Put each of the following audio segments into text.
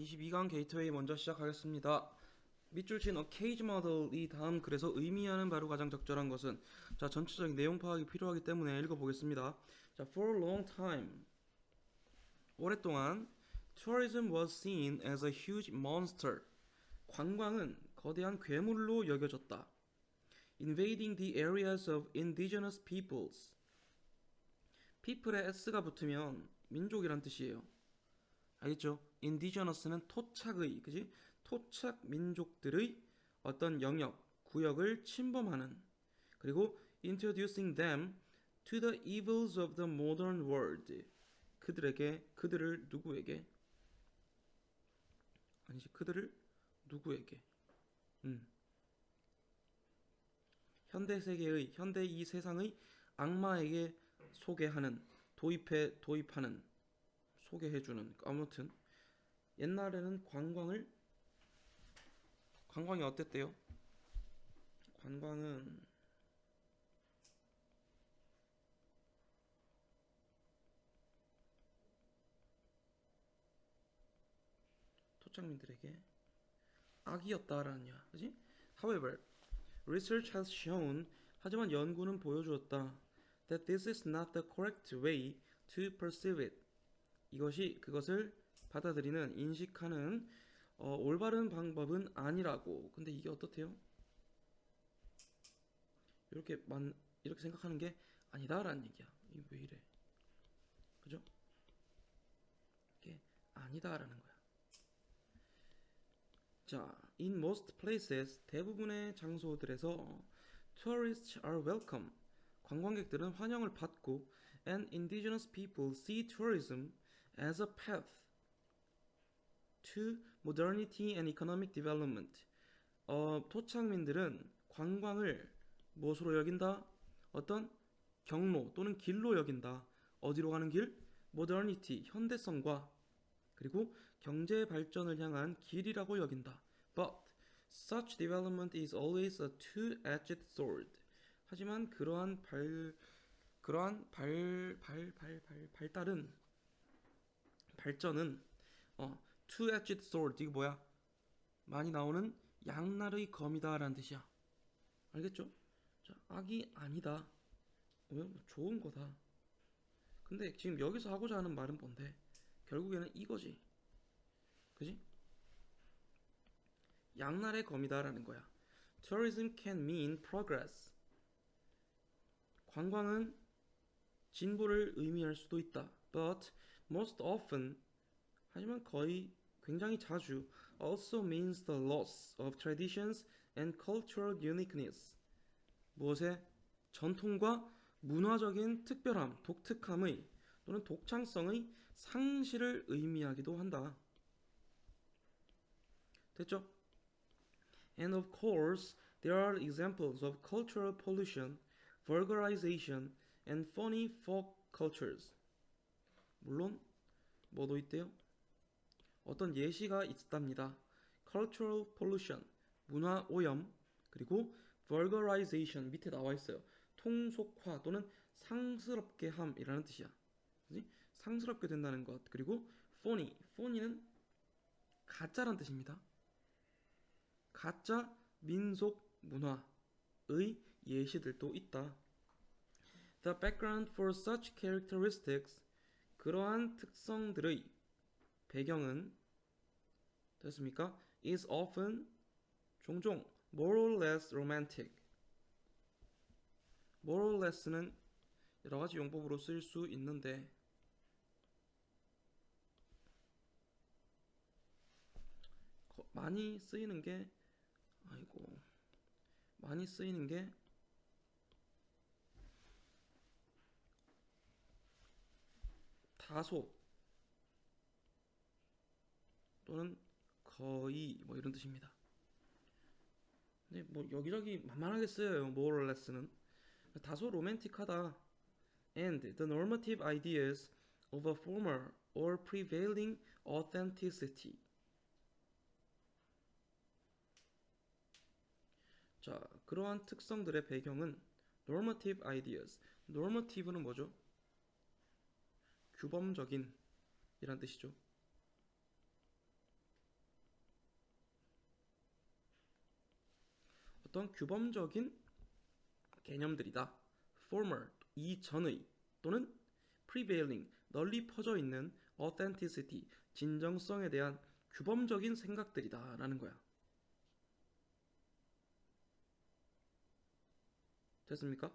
22강 게이트웨이 먼저 시작하겠습니다. 밑줄 친 occasion model이 다음 글에서 의미하는 바로 가장 적절한 것은, 자, 전체적인 내용 파악이 필요하기 때문에 읽어보겠습니다. 자, for a long time, 오랫동안 tourism was seen as a huge monster. 관광은 거대한 괴물로 여겨졌다. invading the areas of indigenous peoples. people에 s가 붙으면 민족이란 뜻이에요. 알겠죠? 인디저너스는 토착의, 그지? 토착 민족들의 어떤 영역, 구역을 침범하는, 그리고 introducing them to the evils of the modern world. 그들을 누구에게? 아니지, 그들을 누구에게? 현대 세계의, 현대 이 세상의 악마에게 소개하는, 도입하는, 소개해주는. 아무튼 옛날에는 관광이 어땠대요? 관광은 토착민들에게 악이었다라는 야, 그지? However, research has shown, 하지만 연구는 보여주었다, that this is not the correct way to perceive it. 이것이 그것을 받아들이는, 인식하는 올바른 방법은 아니라고. 근데 이게 어떻대요? 이렇게 생각하는 게 아니다라는 얘기야. 이게 왜 이래? 그죠? 이게 아니다라는 거야. 자, in most places, 대부분의 장소들에서 tourists are welcome. 관광객들은 환영을 받고, and indigenous people see tourism as a path to modernity and economic development. 토착민들은 관광을 무엇으로 여긴다? 어떤 경로 또는 길로 여긴다. 어디로 가는 길? modernity, 현대성과, 그리고 경제 발전을 향한 길이라고 여긴다. But such development is always a two-edged sword. 하지만 발전은 two-edged sword, 이거 뭐야? 많이 나오는 양날의 검이다라는 뜻이야. 알겠죠? 자, 악이 아니다. 좋은 거다. 근데 지금 여기서 하고자 하는 말은 뭔데? 결국에는 이거지. 그지? 양날의 검이다라는 거야. Tourism can mean progress. 관광은 진보를 의미할 수도 있다. But most often, 하지만 굉장히 자주, also means the loss of traditions and cultural uniqueness. 무엇의? 전통과 문화적인 특별함, 독특함의 또는 독창성의 상실을 의미하기도 한다. 됐죠? And of course, there are examples of cultural pollution, vulgarization, and phony folk cultures. 물론 뭐도 있대요? 어떤 예시가 있답니다. Cultural pollution, 문화 오염, 그리고 vulgarization, 밑에 나와 있어요. 통속화 또는 상스럽게 함이라는 뜻이야. 그치? 상스럽게 된다는 것. 그리고 phony는 가짜란 뜻입니다. 가짜 민속 문화의 예시들도 있다. The background for such characteristics, 그러한 특성들의 배경은 됐습니까? is often, 종종, more or less romantic. more or less는 여러 가지 용법으로 쓸 수 있는데, 많이 쓰이는 게 다소 또는 거의 이런 뜻입니다. 근데 여기저기 만만하게 쓰여요. more or less는 다소 로맨틱하다. And the normative ideas of a former or prevailing authenticity. 자, 그러한 특성들의 배경은 normative ideas. normative는 뭐죠? 규범적인 이란 뜻이죠. 어떤 규범적인 개념들이다. former, 이전의 또는 prevailing, 널리 퍼져 있는 authenticity, 진정성에 대한 규범적인 생각들이다 라는 거야. 됐습니까?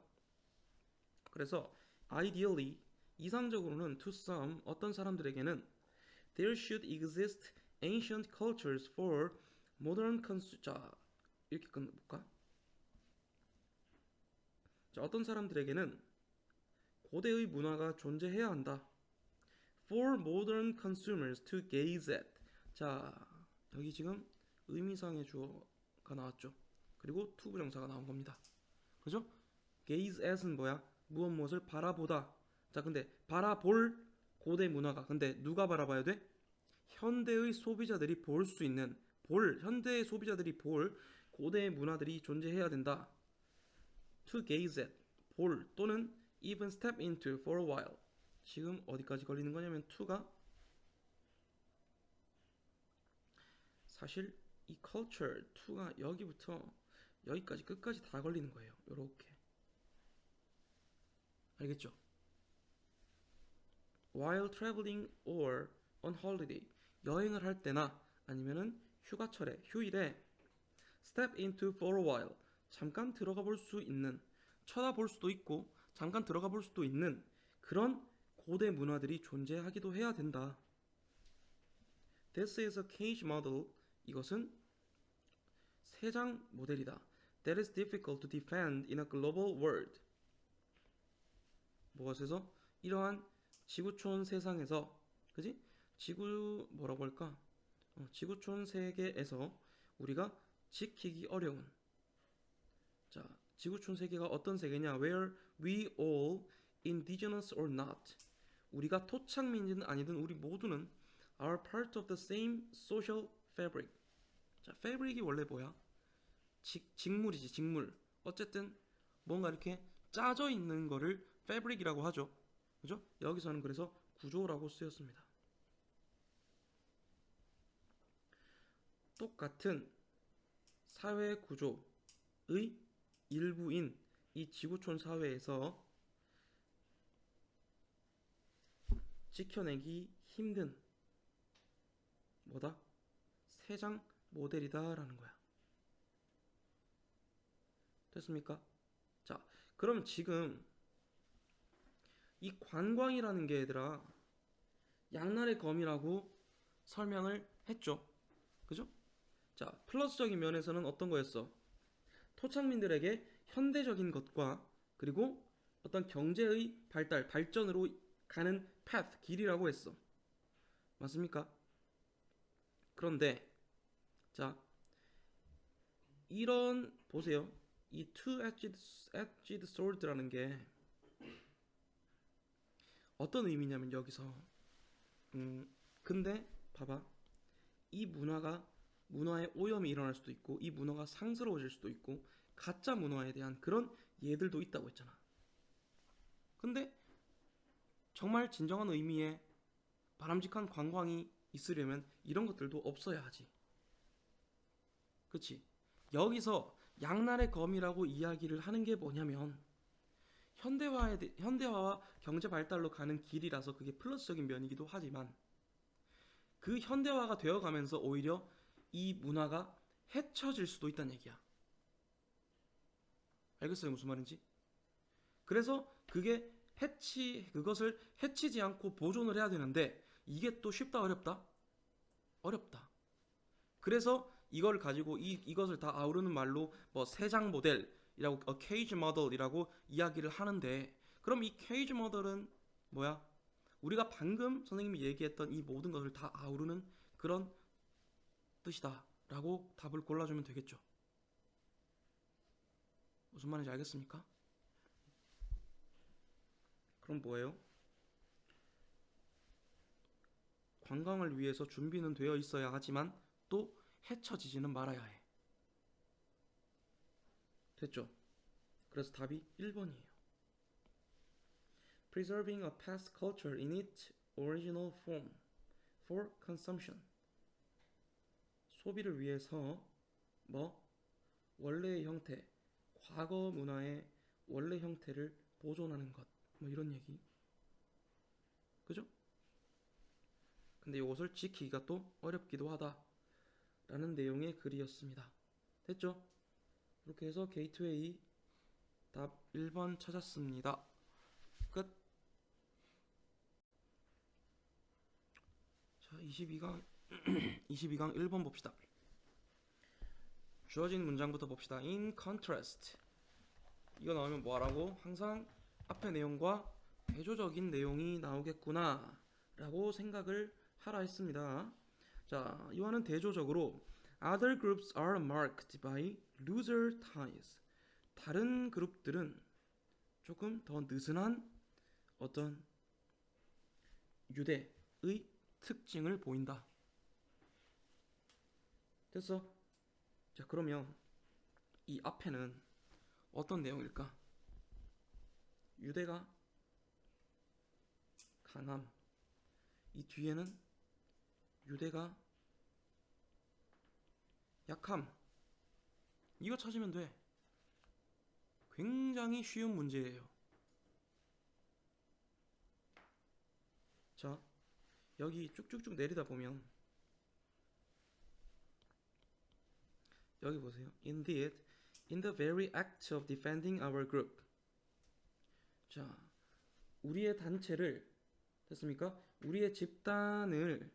그래서 ideally, 이상적으로는 to some, 어떤 사람들에게는 there should exist ancient cultures for modern 자, 이렇게 끊어볼까? 자, 어떤 사람들에게는 고대의 문화가 존재해야 한다. For modern consumers to gaze at. 자, 여기 지금 의미상의 주어가 나왔죠. 그리고 to 부정사가 나온 겁니다. 그죠? gaze at은 뭐야? 무엇을 바라보다. 자, 근데 바라볼 고대 문화가. 근데 누가 바라봐야 돼? 현대의 소비자들이 볼 수 있는 현대의 소비자들이 볼 고대의 문화들이 존재해야 된다. To gaze at, 볼 또는 even step into for a while. 지금 어디까지 걸리는 거냐면 to가 사실 이 culture to가 여기부터 여기까지 끝까지 다 걸리는 거예요. 요렇게. 알겠죠? While traveling or on holiday, 여행을 할 때나 아니면은 휴가철에, 휴일에 step into for a while, 잠깐 들어가 볼 수 있는, 쳐다볼 수도 있고 잠깐 들어가 볼 수도 있는 그런 고대 문화들이 존재하기도 해야 된다. This is a cage model. 이것은 세장 모델이다. That is difficult to defend in a global world. 무엇에서? 이러한 지구촌 세상에서, 그지? 뭐라고 할까? 지구촌 세계에서 우리가 지키기 어려운. 자, 지구촌 세계가 어떤 세계냐? Where we all, indigenous or not, 우리가 토착민이든 아니든 우리 모두는 are part of the same social fabric. 자, fabric이 원래 뭐야? 직물이지, 직물. 어쨌든 뭔가 이렇게 짜져 있는 거를 fabric이라고 하죠. 그죠? 여기서는 그래서 구조라고 쓰였습니다. 똑같은 사회 구조의 일부인 이 지구촌 사회에서 지켜내기 힘든 뭐다? 세장 모델이다 라는 거야. 됐습니까? 자, 그럼 지금 이 관광이라는 게 얘들아 양날의 검이라고 설명을 했죠. 그죠? 자, 플러스적인 면에서는 어떤 거였어? 토착민들에게 현대적인 것과 그리고 어떤 경제의 발전으로 가는 path, 길이라고 했어. 맞습니까? 그런데 자, 이런 보세요. 이 two-edged sword라는 게 어떤 의미냐면 여기서 근데 봐봐. 이 문화의 오염이 일어날 수도 있고 이 문화가 상스러워질 수도 있고 가짜 문화에 대한 그런 예들도 있다고 했잖아. 근데 정말 진정한 의미의 바람직한 관광이 있으려면 이런 것들도 없어야 하지. 그치? 여기서 양날의 검이라고 이야기를 하는 게 뭐냐면 현대화와 경제 발달로 가는 길이라서 그게 플러스적인 면이기도 하지만 그 현대화가 되어가면서 오히려 이 문화가 해쳐질 수도 있다는 얘기야. 알겠어요? 무슨 말인지? 그래서 그것을 해치지 않고 보존을 해야 되는데 이게 또 쉽다 어렵다? 어렵다. 그래서 이걸 가지고 이것을 다 아우르는 말로 뭐 세장 모델이라고 cage model이라고 이야기를 하는데 그럼 이 cage model은 뭐야? 우리가 방금 선생님이 얘기했던 이 모든 것을 다 아우르는 그런 뜻이다 라고 답을 골라주면 되겠죠. 무슨 말인지 알겠습니까? 그럼 뭐예요? 관광을 위해서 준비는 되어 있어야 하지만 또 해쳐지지는 말아야 해. 됐죠? 그래서 답이 1번이에요. Preserving a past culture in its original form for consumption. 소비를 위해서 원래의 형태, 과거 문화의 원래 형태를 보존하는 것, 뭐 이런 얘기. 그죠? 근데 이것을 지키기가 또 어렵기도 하다라는 내용의 글이었습니다. 됐죠? 이렇게 해서 게이트웨이 답 1번 찾았습니다. 끝. 자, 22강 22강 1번 봅시다. 주어진 문장부터 봅시다. In contrast. 이거 나오면 뭐하라고? 항상 앞의 내용과 대조적인 내용이 나오겠구나 라고 생각을 하라 했습니다. 자, 이와는 대조적으로 Other groups are marked by looser ties. 다른 그룹들은 조금 더 느슨한 어떤 유대의 특징을 보인다. 됐어? 자, 그러면 이 앞에는 어떤 내용일까? 유대가 강함. 이 뒤에는 유대가 약함. 이거 찾으면 돼. 굉장히 쉬운 문제예요. 자, 여기 쭉쭉쭉 내리다 보면 여기 보세요. Indeed, in the very act of defending our group. 자, 우리의 단체를 됐습니까? 우리의 집단을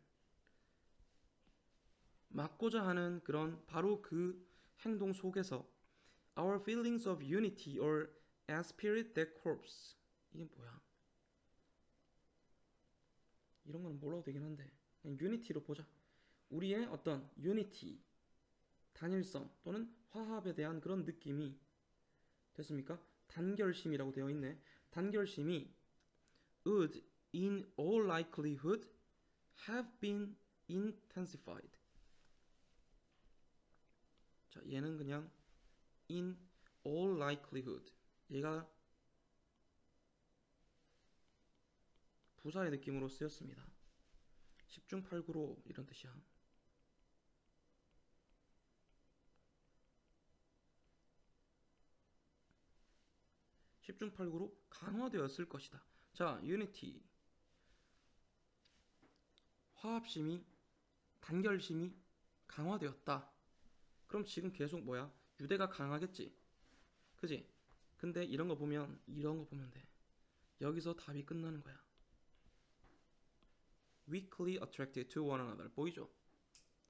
막고자 하는 그런 바로 그 행동 속에서 our feelings of unity or a spirit that corrupts. 이게 뭐야? 이런 거는 몰라도 되긴 한데 그냥 유니티로 보자. 우리의 어떤 유니티, 단일성 또는 화합에 대한 그런 느낌이 됐습니까? 단결심이라고 되어 있네. 단결심이 would in all likelihood have been intensified. 자, 얘는 그냥 in all likelihood. 얘가 부사의 느낌으로 쓰였습니다. 10중 8구로 이런 뜻이야. 10중 8구로 강화되었을 것이다. 자, unity. 화합심이, 단결심이 강화되었다. 그럼 지금 계속 뭐야? 유대가 강하겠지. 그지? 근데 이런 거 보면 돼. 여기서 답이 끝나는 거야. weakly attracted to one another. 보이죠?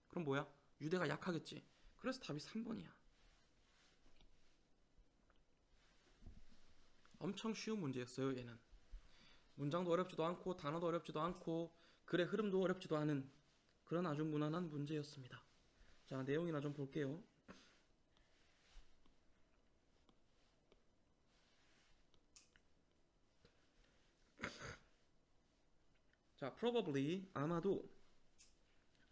그럼 뭐야? 유대가 약하겠지. 그래서 답이 3번이야. 엄청 쉬운 문제였어요, 얘는. 문장도 어렵지도 않고 단어도 어렵지도 않고 글의 흐름도 어렵지도 않은 그런 아주 무난한 문제였습니다. 자, 내용이나 좀 볼게요. 자, probably, 아마도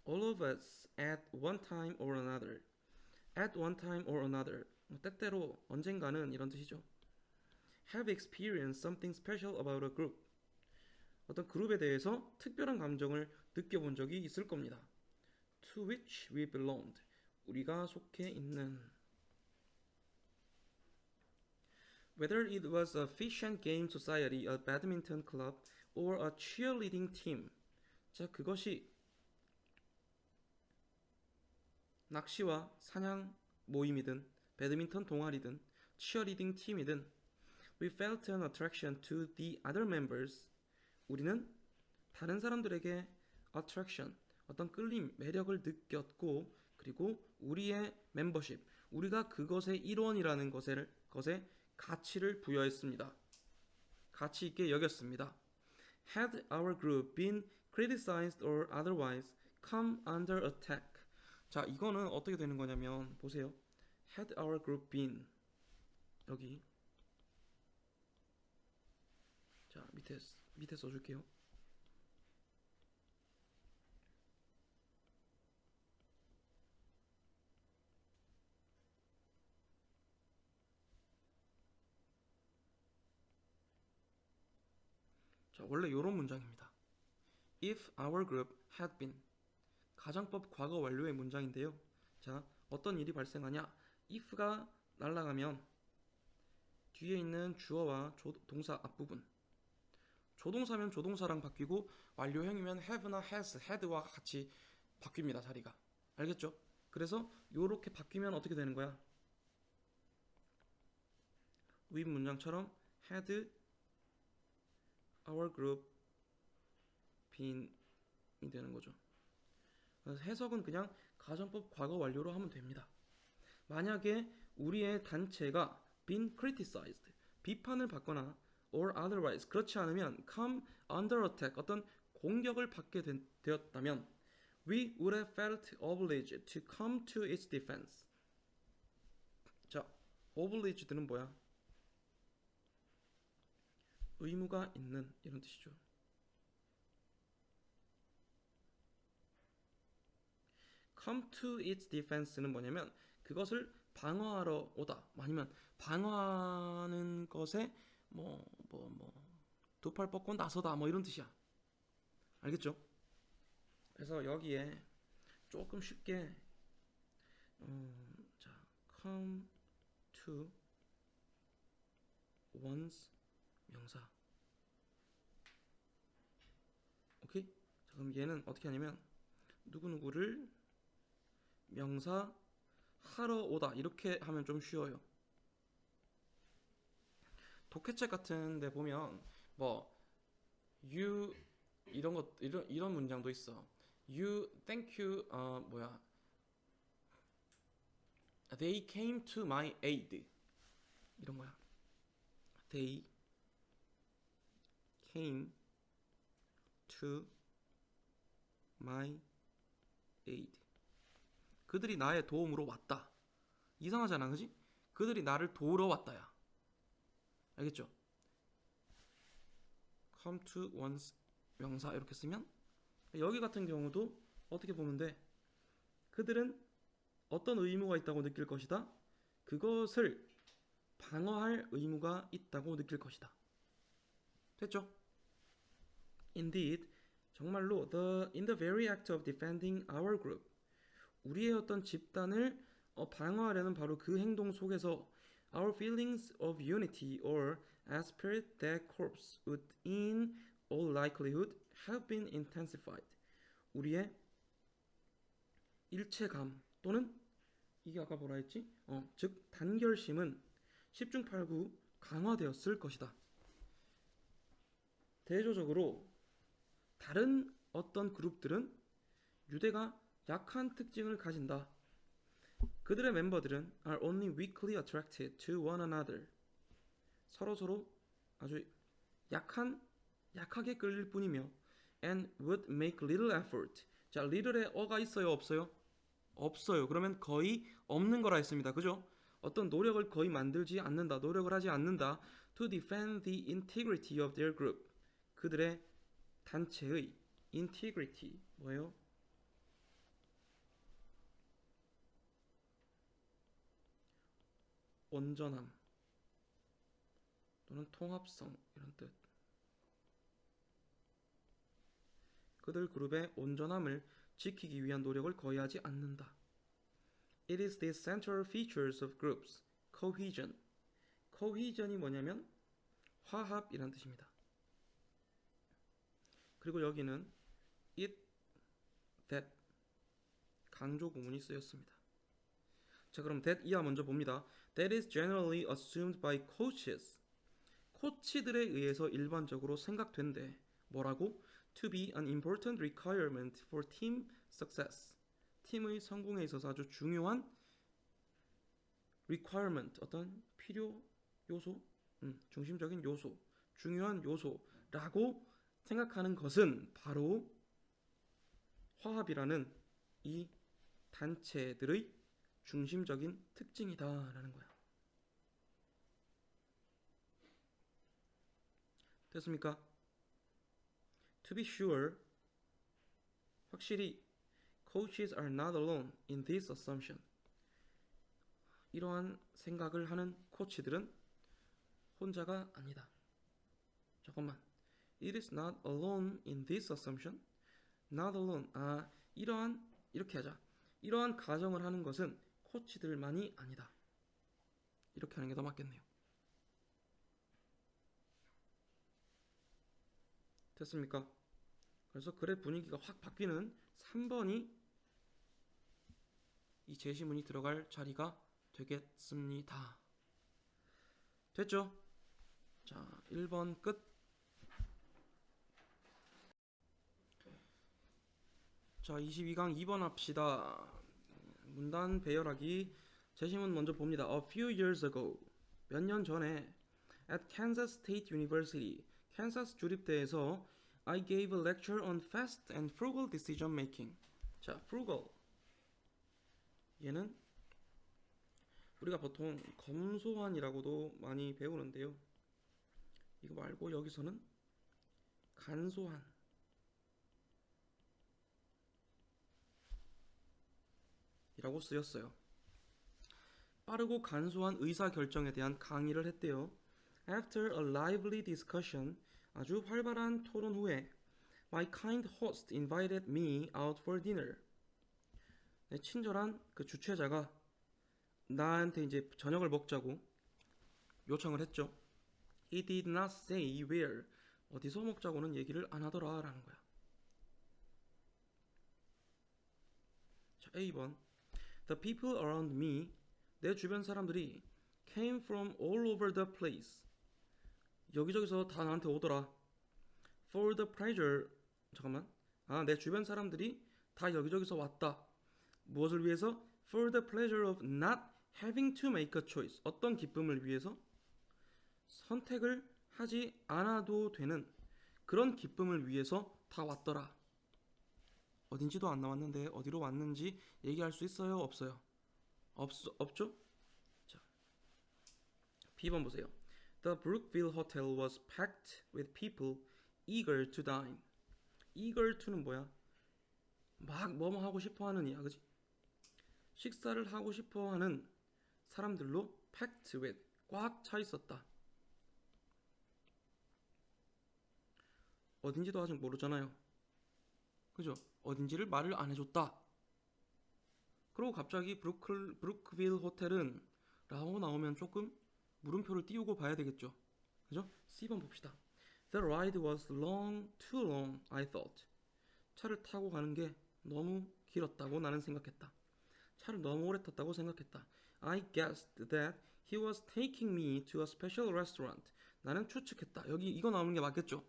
all of us at one time or another. at one time or another. 때때로 언젠가는 이런 뜻이죠. have experienced something special about a group. 어떤 그룹에 대해서 특별한 감정을 느껴본 적이 있을 겁니다. to which we belonged. 우리가 속해 있는. Whether it was a fish and game society, a badminton club, or a cheerleading team. 자, 그것이 낚시와 사냥 모임이든 배드민턴 동아리든 치어리딩 팀이든 we felt an attraction to the other members. 우리는 다른 사람들에게 attraction, 어떤 끌림, 매력을 느꼈고 그리고 우리의 멤버십, 우리가 그것의 일원이라는 것에 가치를 부여했습니다. 가치 있게 여겼습니다. Had our group been criticized or otherwise come under attack. 자, 이거는 어떻게 되는 거냐면 보세요. Had our group been 여기 자, 밑에 써줄게요. 자, 원래 이런 문장입니다. If our group had been 가정법 과거 완료의 문장인데요. 자, 어떤 일이 발생하냐? if가 날아가면 뒤에 있는 주어와 동사 앞부분 조동사면 조동사랑 바뀌고 완료형이면 have나 has, had와 같이 바뀝니다. 자리가. 알겠죠? 그래서 요렇게 바뀌면 어떻게 되는 거야? 윗 문장처럼 had our group been이 되는 거죠. 그래서 해석은 그냥 가정법 과거 완료로 하면 됩니다. 만약에 우리의 단체가 been criticized, 비판을 받거나 or otherwise, 그렇지 않으면 come under attack, 어떤 공격을 받게 되었다면 we would have felt obliged to come to its defense. 자, obliged는 뭐야? 의무가 있는 이런 뜻이죠. come to its defense는 뭐냐면 그것을 방어하러 오다 아니면 방어하는 것에 두 팔 뻗고 나서다 이런 뜻이야. 알겠죠? 그래서 여기에 조금 쉽게 자, come to one's 명사. 오케이? 자, 그럼 얘는 어떻게 하냐면 누구누구를 명사 하러 오다 이렇게 하면 좀 쉬워요. 독해책 같은 데 보면 you 이런 문장도 있어. you thank you they came to my aid 이런 거야. they came to my aid. 그들이 나의 도움으로 왔다. 이상하잖아, 그지? 그들이 나를 도우러 왔다야. 알겠죠? come to one's 명사 이렇게 쓰면 여기 같은 경우도 어떻게 보면 돼? 그들은 어떤 의무가 있다고 느낄 것이다. 그것을 방어할 의무가 있다고 느낄 것이다. 됐죠? Indeed, 정말로 in the very act of defending our group, 우리의 어떤 집단을 방어하려는 바로 그 행동 속에서 our feelings of unity or a spirit that corps would in all likelihood have been intensified. 우리의 일체감 또는 이게 아까 뭐라 했지? 즉 단결심은 10중 8구 강화되었을 것이다. 대조적으로 다른 어떤 그룹들은 유대가 약한 특징을 가진다. 그들의 멤버들은 are only weakly attracted to one another. 서로 아주 약하게 끌릴 뿐이며 and would make little effort. 자, little에 어가 있어요, 없어요? 없어요. 그러면 거의 없는 거라 했습니다. 그죠? 어떤 노력을 거의 만들지 않는다. 노력을 하지 않는다. to defend the integrity of their group. 그들의 단체의 integrity 뭐예요? 온전함 또는 통합성 이런 뜻. 그들 그룹의 온전함을 지키기 위한 노력을 거의 하지 않는다. It is the central features of groups. cohesion. cohesion이 뭐냐면 화합이란 뜻입니다. 그리고 여기는 it, that 강조 구문이 쓰였습니다. 자, 그럼 that 이하 먼저 봅니다. That is generally assumed by coaches. 코치들에 의해서 일반적으로 생각된대. 뭐라고? To be an important requirement for team success. 팀의 성공에 있어서 아주 중요한 requirement, 어떤 필요 요소, 중심적인 요소, 중요한 요소라고 생각하는 것은 바로 화합이라는 이 단체들의 중심적인 특징이다라는 거야. 됐습니까? To be sure, 확실히 coaches are not alone in this assumption. 이러한 생각을 하는 코치들은 혼자가 아니다. 잠깐만. It is not alone in this assumption. Not alone. 이러한 이렇게 하자. 이러한 가정을 하는 것은 코치들만이 아니다. 이렇게 하는 게 더 맞겠네요. 됐습니까? 그래서 글의 분위기가 확 바뀌는 3번이 이 제시문이 들어갈 자리가 되겠습니다. 됐죠? 자, 1번 끝. 자, 22강 2번 합시다. 문단 배열하기. 제시문 먼저 봅니다. A few years ago. 몇 년 전에 at Kansas State University, 캔사스 주립대에서 I gave a lecture on fast and frugal decision making. 자, frugal. 얘는 우리가 보통 검소한이라고도 많이 배우는데요. 이거 말고 여기서는 간소한 이라고 쓰였어요. 빠르고 간소한 의사결정에 대한 강의를 했대요. After a lively discussion, 아주 활발한 토론 후에 My kind host invited me out for dinner. 내 친절한 그 주최자가 나한테 이제 저녁을 먹자고 요청을 했죠. He did not say where. 어디서 먹자고는 얘기를 안 하더라 라는 거야. 자, A번. The people around me, 내 주변 사람들이 came from all over the place. 여기저기서 다 나한테 오더라. For the pleasure, 잠깐만. 내 주변 사람들이 다 여기저기서 왔다. 무엇을 위해서? For the pleasure of not having to make a choice. 어떤 기쁨을 위해서? 선택을 하지 않아도 되는 그런 기쁨을 위해서 다 왔더라. 어딘지도 안 나왔는데 어디로 왔는지 얘기할 수 있어요? 없어요? 없죠? 자, B번 보세요. The Brookville Hotel was packed with people eager to dine. eager to는 뭐야? 막 뭐뭐 하고 싶어 하는 이야, 그지? 식사를 하고 싶어 하는 사람들로 packed with, 꽉 차 있었다. 어딘지도 아직 모르잖아요. 그죠? 어딘지를 말을 안 해줬다. 그리고 갑자기 브루크빌 호텔은 라고 나오면 조금 물음표를 띄우고 봐야 되겠죠. 그죠? C번 봅시다. The ride was long, too long, I thought. 차를 타고 가는 게 너무 길었다고 나는 생각했다. 차를 너무 오래 탔다고 생각했다. I guessed that he was taking me to a special restaurant. 나는 추측했다. 여기 이거 나오는 게 맞겠죠?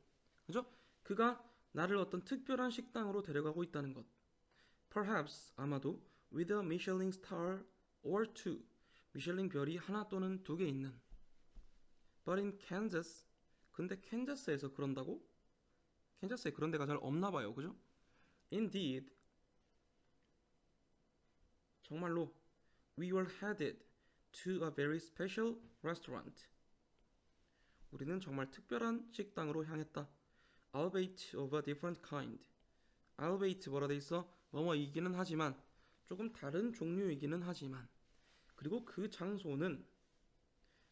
그죠? 그가 나를 어떤 특별한 식당으로 데려가고 있다는 것. Perhaps, 아마도 with a Michelin star or two. 미슐린 별이 하나 또는 두 개 있는. But in Kansas, 근데 캔자스에서 그런다고? 캔자스에 그런 데가 잘 없나 봐요. 그죠? Indeed, 정말로 we were headed to a very special restaurant. 우리는 정말 특별한 식당으로 향했다. Albeit of a different kind. albeit 뭐라 돼 있어? 뭐뭐이기는 하지만 조금 다른 종류이기는 하지만 그리고 그 장소는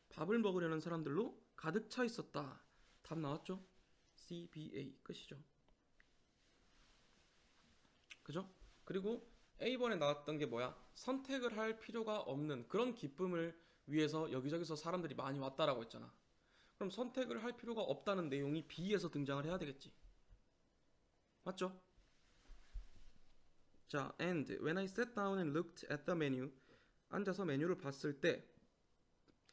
밥을 먹으려는 사람들로 가득 차 있었다. 답 나왔죠? CBA 끝이죠. 그죠? 그리고 A번에 나왔던 게 뭐야? 선택을 할 필요가 없는 그런 기쁨을 위해서 여기저기서 사람들이 많이 왔다라고 했잖아. 그럼 선택을 할 필요가 없다는 내용이 B에서 등장을 해야 되겠지. 맞죠? 자, and when I sat down and looked at the menu, 앉아서 메뉴를 봤을 때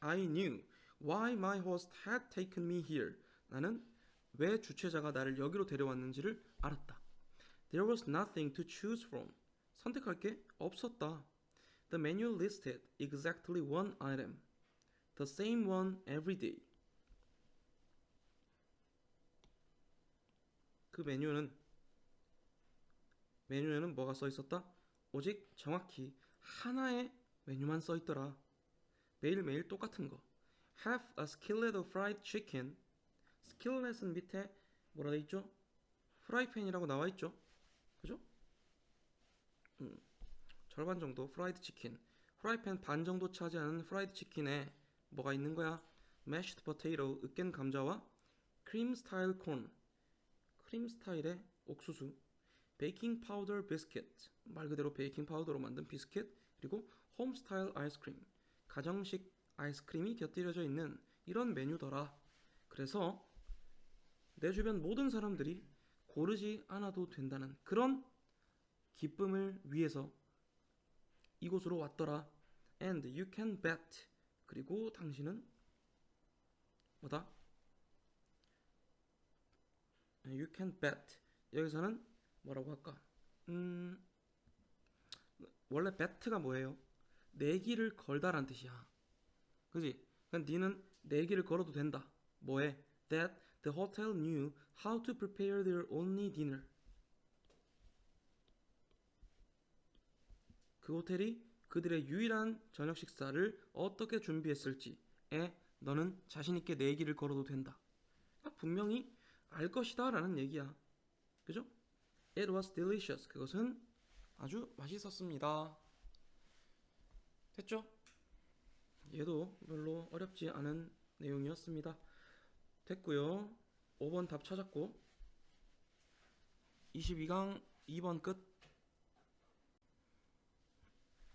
I knew why my host had taken me here. 나는 왜 주최자가 나를 여기로 데려왔는지를 알았다. There was nothing to choose from. 선택할 게 없었다. The menu listed exactly one item. The same one every day. 그 메뉴에는 뭐가 써 있었다? 오직 정확히 하나의 메뉴만 써 있더라. 매일매일 똑같은 거. Have a skillet of fried chicken. skillet은 밑에 뭐라 돼 있죠? 프라이팬이라고 나와 있죠? 그죠? 절반 정도 프라이드 치킨. 프라이팬 반 정도 차지하는 프라이드 치킨에 뭐가 있는 거야? mashed potato, 으깬 감자와 cream style corn. 크림 스타일의 옥수수. 베이킹 파우더 비스킷. 말 그대로 베이킹 파우더로 만든 비스킷. 그리고 홈 스타일 아이스크림. 가정식 아이스크림이 곁들여져 있는 이런 메뉴더라. 그래서 내 주변 모든 사람들이 고르지 않아도 된다는 그런 기쁨을 위해서 이곳으로 왔더라. And you can bet. 그리고 당신은 뭐다? You can bet. 여기서는 뭐라고 할까? 원래 bet가 뭐예요? 내기를 걸다란 뜻이야. 그지? 그러니까 니는 내기를 걸어도 된다. 뭐해? That the hotel knew how to prepare their only dinner. 그 호텔이 그들의 유일한 저녁 식사를 어떻게 준비했을지에 너는 자신있게 내기를 걸어도 된다. 분명히 알 것이다 라는 얘기야. 그죠? It was delicious. 그것은 아주 맛있었습니다. 됐죠? 얘도 별로 어렵지 않은 내용이었습니다. 됐고요. 5번 답 찾았고 22강 2번 끝.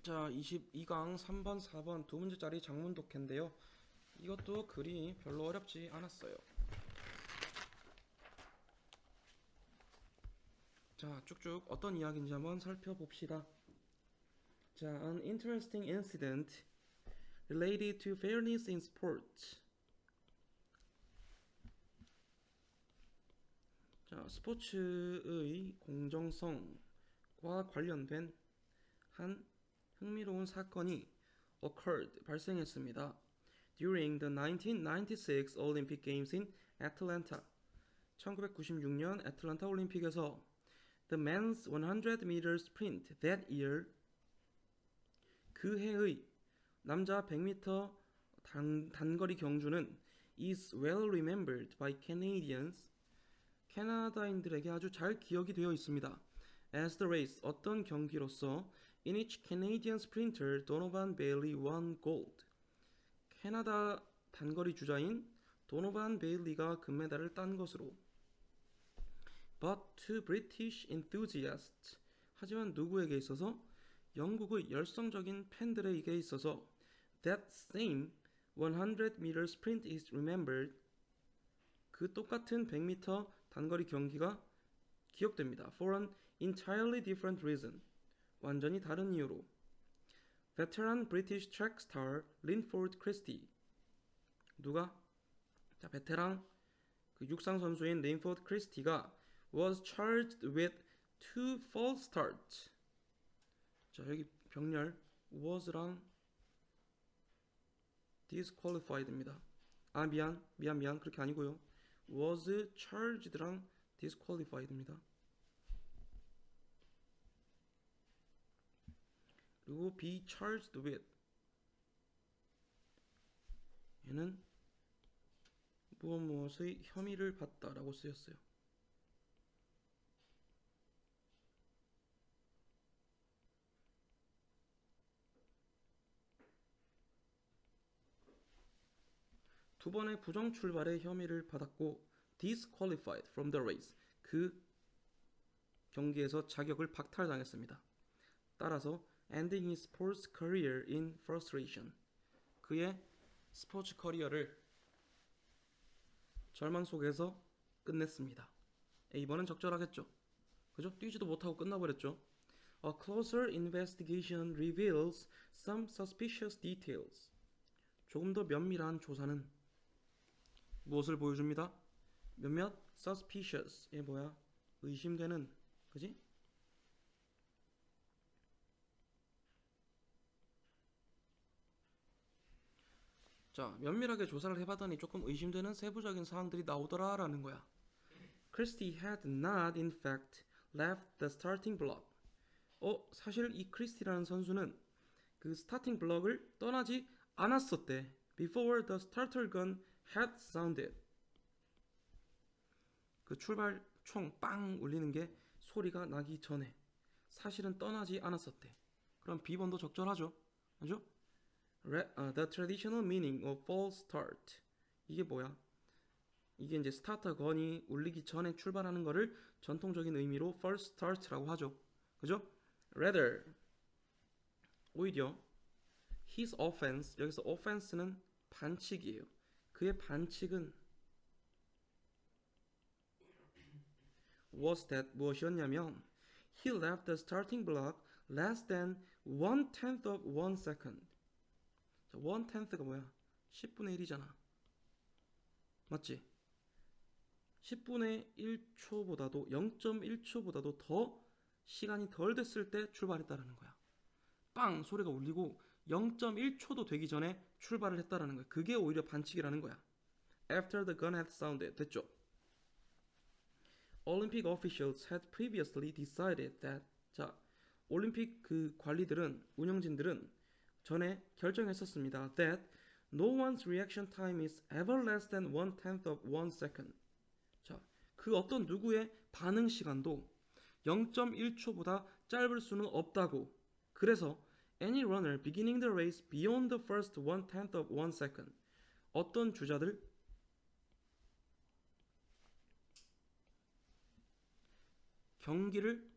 자, 22강 3번 4번 두 문제짜리 작문 독해인데요. 이것도 글이 별로 어렵지 않았어요. 자, 쭉쭉 어떤 이야기인지 한번 살펴봅시다. 자, an interesting incident related to fairness in sports. 자, 스포츠의 공정성과 관련된 한 흥미로운 사건이 occurred, 발생했습니다. During the 1996 Olympic Games in Atlanta. 1996년 애틀란타 올림픽에서 the men's 100 meter sprint that year. 그 해의 남자 100m 단거리 경주는 is well remembered by Canadians. 캐나다인들에게 아주 잘 기억이 되어 있습니다. As the race, 어떤 경기로서 in which Canadian sprinter Donovan Bailey won gold. 캐나다 단거리 주자인 도노반 베일리가 금메달을 딴 것으로. But to British enthusiasts. 하지만 누구에게 있어서? 영국의 열성적인 팬들에게 있어서 that same 100 meter sprint is remembered. 그 똑같은 100m 단거리 경기가 기억됩니다. For an entirely different reason. 완전히 다른 이유로. Veteran British track star Linford Christie. 누가? 자, 베테랑 그 육상 선수인 린포드 크리스티가 was charged with 2 false starts. 자, 여기 병렬 was랑 disqualified입니다. 아, 미안 그렇게 아니고요. was charged랑 disqualified입니다. 그리고 be charged with 얘는 무엇의 혐의를 받다라고 쓰였어요. 두 번의 부정 출발의 혐의를 받았고 disqualified from the race. 그 경기에서 자격을 박탈당했습니다. 따라서 ending his sports career in frustration. 그의 스포츠 커리어를 절망 속에서 끝냈습니다. A번은 적절하겠죠. 그죠? 뛰지도 못하고 끝나버렸죠. A closer investigation reveals some suspicious details. 조금 더 면밀한 조사는 무엇을 보여줍니다? 몇몇 suspicious. 얘 뭐야? 의심되는. 그지? 자, 면밀하게 조사를 해봤더니 조금 의심되는 세부적인 사항들이 나오더라라는 거야. Christie had not in fact left the starting block. 사실 이 크리스티라는 선수는 그 스타팅 블럭을 떠나지 않았었대. Before the starter gun had sounded. 그 출발 총 빵 울리는 게 소리가 나기 전에 사실은 떠나지 않았었대. 그럼 B번도 적절하죠. 맞죠? The traditional meaning of false start. 이게 뭐야? 이게 이제 스타터 건이 울리기 전에 출발하는 거를 전통적인 의미로 false start라고 하죠. 그죠? Rather, 오히려 his offense, 여기서 offense는 반칙이에요. 그의 반칙은 was that 무엇이었냐면 he left the starting block less than 1/10 of 1 second. 자, 1/10가 뭐야? 10분의 1이잖아. 맞지? 10분의 1초보다도 0.1초보다도 더 시간이 덜 됐을 때 출발했다라는 거야. 빵 소리가 울리고 0.1초도 되기 전에 출발을 했다라는 거야. 그게 오히려 반칙이라는 거야. After the gun had sounded. 됐죠? Olympic officials had previously decided that. 자, 올림픽 그 관리들은 운영진들은 전에 결정했었습니다. That no one's reaction time is ever less than 1/10 of 1 second. 자, 그 어떤 누구의 반응 시간도 0.1초보다 짧을 수는 없다고. 그래서 any runner beginning the race beyond the first 1/10 of 1 second. 어떤 주자들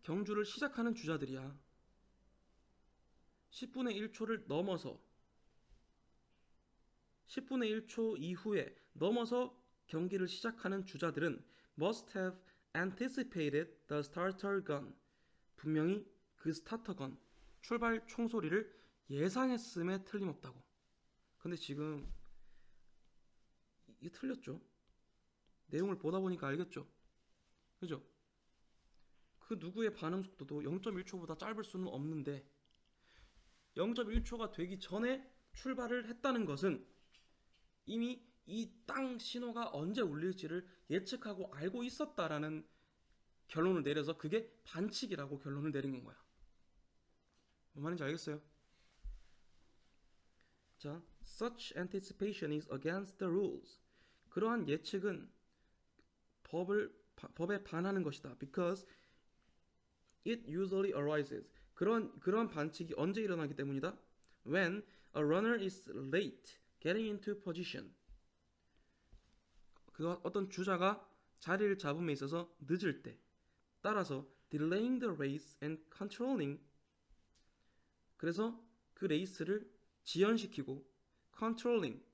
경주를 시작하는 주자들이야. 10분의 1초를 넘어서 10분의 1초 이후에 넘어서 경기를 시작하는 주자들은 must have anticipated the starter gun. 분명히 그 스타터 건, 출발 총소리를 예상했음에 틀림없다고. 근데 지금 이게 틀렸죠? 내용을 보다 보니까 알겠죠? 그죠? 그 누구의 반응 속도도 0.1초보다 짧을 수는 없는데 0.1초가 되기 전에 출발을 했다는 것은 이미 이 땅 신호가 언제 울릴지를 예측하고 알고 있었다라는 결론을 내려서 그게 반칙이라고 결론을 내린 건 거야. 뭔 말인지 알겠어요? 자, such anticipation is against the rules. 그러한 예측은 법에 반하는 것이다. Because it usually arises. 그런 반칙이 언제 일어나기 때문이다? When a runner is late getting into position. 그 어떤 주자가 자리를 잡음에 있어서 늦을 때. 따라서 delaying the race and controlling. 그래서 그 레이스를 지연시키고 controlling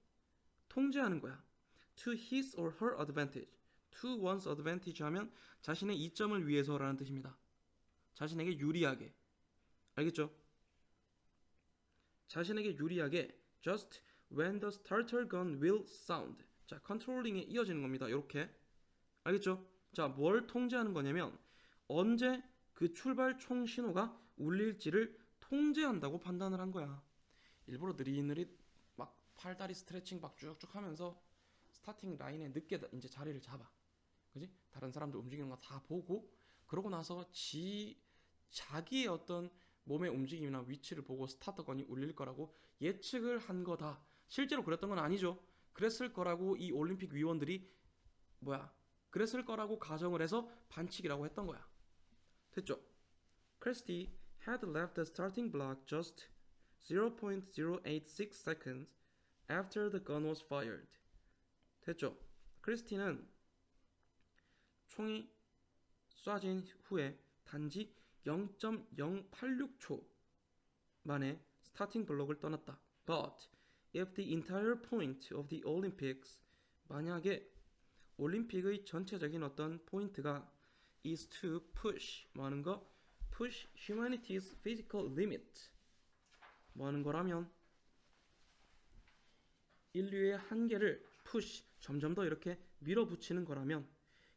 통제하는 거야. To his or her advantage. To one's advantage 하면 자신의 이점을 위해서라는 뜻입니다. 자신에게 유리하게. 알겠죠? 자신에게 유리하게 just when the starter gun will sound. 자, 컨트롤링에 이어지는 겁니다. 이렇게. 알겠죠? 자, 뭘 통제하는 거냐면 언제 그 출발 총 신호가 울릴지를 통제한다고 판단을 한 거야. 일부러 느릿느릿 막 팔다리 스트레칭 막 쭉쭉 하면서 스타팅 라인에 늦게 이제 자리를 잡아. 그지? 다른 사람들 움직이는 거 다 보고 그러고 나서 자기의 어떤 몸의 움직임이나 위치를 보고 스타터건이 울릴 거라고 예측을 한 거다. 실제로 그랬던 건 아니죠. 그랬을 거라고 이 올림픽 위원들이 그랬을 거라고 가정을 해서 반칙이라고 했던 거야. 됐죠? Christie had left the starting block just 0.086 seconds after the gun was fired. 됐죠? 크리스티는 총이 쏴진 후에 단지 0.086초 만에 스타팅 블록을 떠났다. But if the entire point of the Olympics, 만약에 올림픽의 전체적인 어떤 포인트가 is to push, 뭐하는 거? push humanity's physical limit, 뭐하는 거라면 인류의 한계를 push, 점점 더 이렇게 밀어붙이는 거라면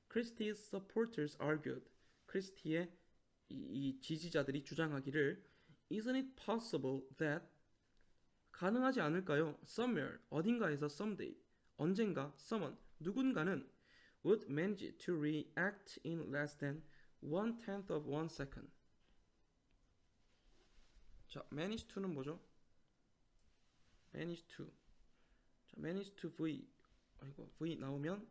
Christie's supporters argued, 크리스티의 이 지지자들이 주장하기를 Isn't it possible that, 가능하지 않을까요? Somewhere, 어딘가에서 someday, 언젠가 someone, 누군가는 would manage to react in less than 1/10 of 1 second. 자, manage to는 뭐죠? manage to. 자, manage to V. V 나오면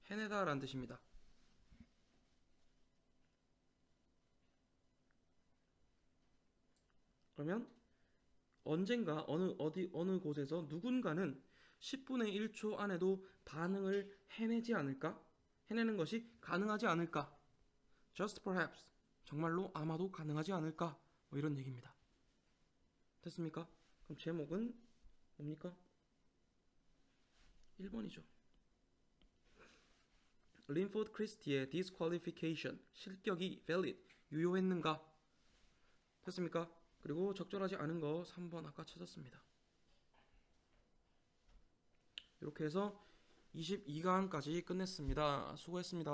해내다라는 뜻입니다. 그러면 언젠가 어느 곳에서 누군가는 10분의 1초 안에도 반응을 해내지 않을까? 해내는 것이 가능하지 않을까? just perhaps, 정말로 아마도 가능하지 않을까, 뭐 이런 얘기입니다. 됐습니까? 그럼 제목은 뭡니까? 1번이죠. 린포드 크리스티의 disqualification, 실격이 valid, 유효했는가? 됐습니까? 그리고 적절하지 않은 거 3번 아까 찾았습니다. 이렇게 해서 22강까지 끝냈습니다. 수고했습니다.